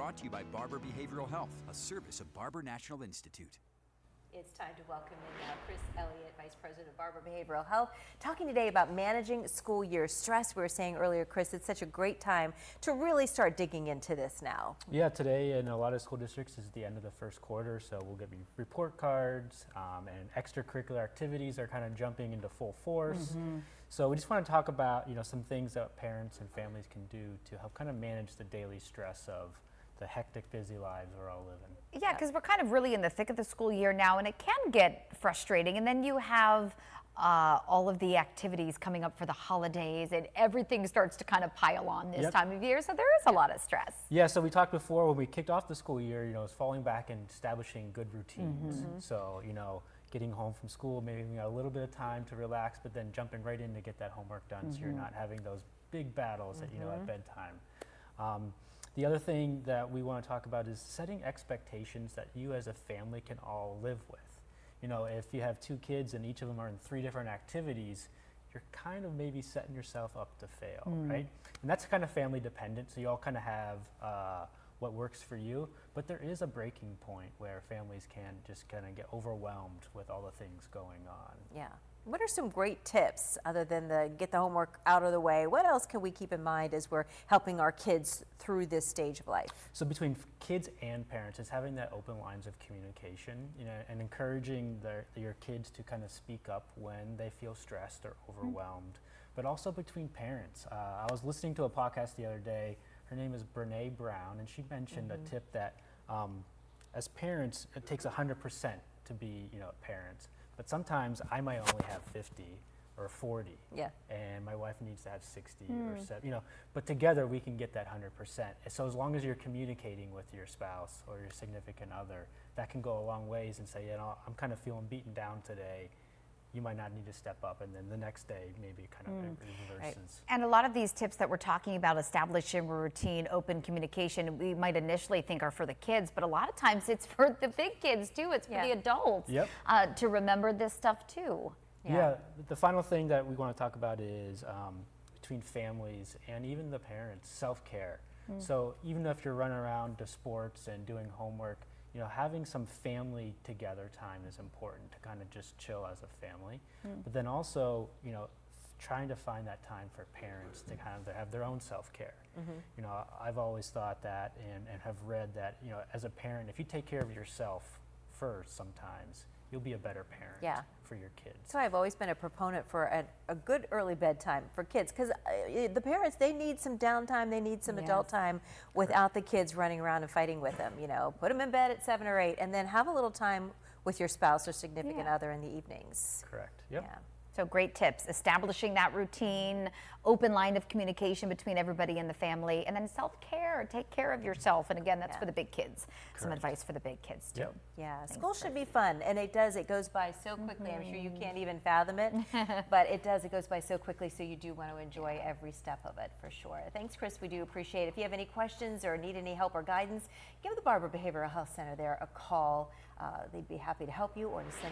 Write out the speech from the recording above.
brought to you by Barber Behavioral Health, a service of Barber National Institute. It's time to welcome in Chris Elliott, Vice President of Barber Behavioral Health, talking today about managing school year stress. We were saying earlier, Chris, it's such a great time to really start digging into this now. Yeah, today in a lot of school districts is the end of the first quarter, so we'll get report cards and extracurricular activities are kind of jumping into full force. So we just want to talk about, some things that parents and families can do to help kind of manage the daily stress of the hectic, busy lives we're all living. Yeah, because we're kind of really in the thick of the school year now, and it can get frustrating. And then you have all of the activities coming up for the holidays, and everything starts to kind of pile on this time of year. So there is a lot of stress. Yeah, so we talked before when we kicked off the school year, it's falling back and establishing good routines. So, getting home from school, maybe a little bit of time to relax, but then jumping right in to get that homework done so you're not having those big battles at, at bedtime. The other thing that we want to talk about is setting expectations that you as a family can all live with. If you have two kids and each of them are in 3 different activities, you're kind of maybe setting yourself up to fail, right? And that's kind of family dependent, so you all kind of have what works for you, but there is a breaking point where families can just kind of get overwhelmed with all the things going on. Yeah. What are some great tips other than get the homework out of the way? What else can we keep in mind as we're helping our kids through this stage of life? So between kids and parents is having that open lines of communication, and encouraging your kids to kind of speak up when they feel stressed or overwhelmed, but also between parents. I was listening to a podcast the other day. Her name is Brene Brown, and she mentioned a tip that as parents, it takes 100% to be, parents. But sometimes I might only have 50 or 40, and my wife needs to have 60 or 70, but together we can get that 100%. So as long as you're communicating with your spouse or your significant other, that can go a long ways and say, I'm kind of feeling beaten down today. You might not need to step up, and then the next day maybe kind of reverses. Right. And a lot of these tips that we're talking about, establishing a routine, open communication, we might initially think are for the kids, but a lot of times it's for the big kids too. It's for the adults to remember this stuff too. Yeah, the final thing that we want to talk about is between families and even the parents, self-care. So even if you're running around to sports and doing homework, having some family together time is important to kind of just chill as a family. But then also, trying to find that time for parents to kind of have their own self-care. I've always thought that and have read that, as a parent, if you take care of yourself first sometimes, you'll be a better parent for your kids. So I've always been a proponent for a good early bedtime for kids, because the parents, they need some downtime, they need some adult time without the kids running around and fighting with them. Put them in bed at 7 or 8 and then have a little time with your spouse or significant other in the evenings. Correct. Yep. Yeah. So great tips, establishing that routine, open line of communication between everybody in the family, and then self-care, take care of yourself. And again, that's for the big kids. Some advice for the big kids too. Yeah, school should be fun, and it does. It goes by so quickly. I'm sure you can't even fathom it, but it does. It goes by so quickly, so you do want to enjoy every step of it for sure. Thanks, Chris. We do appreciate it. If you have any questions or need any help or guidance, give the Barber Behavioral Health Center there a call. They'd be happy to help you or to send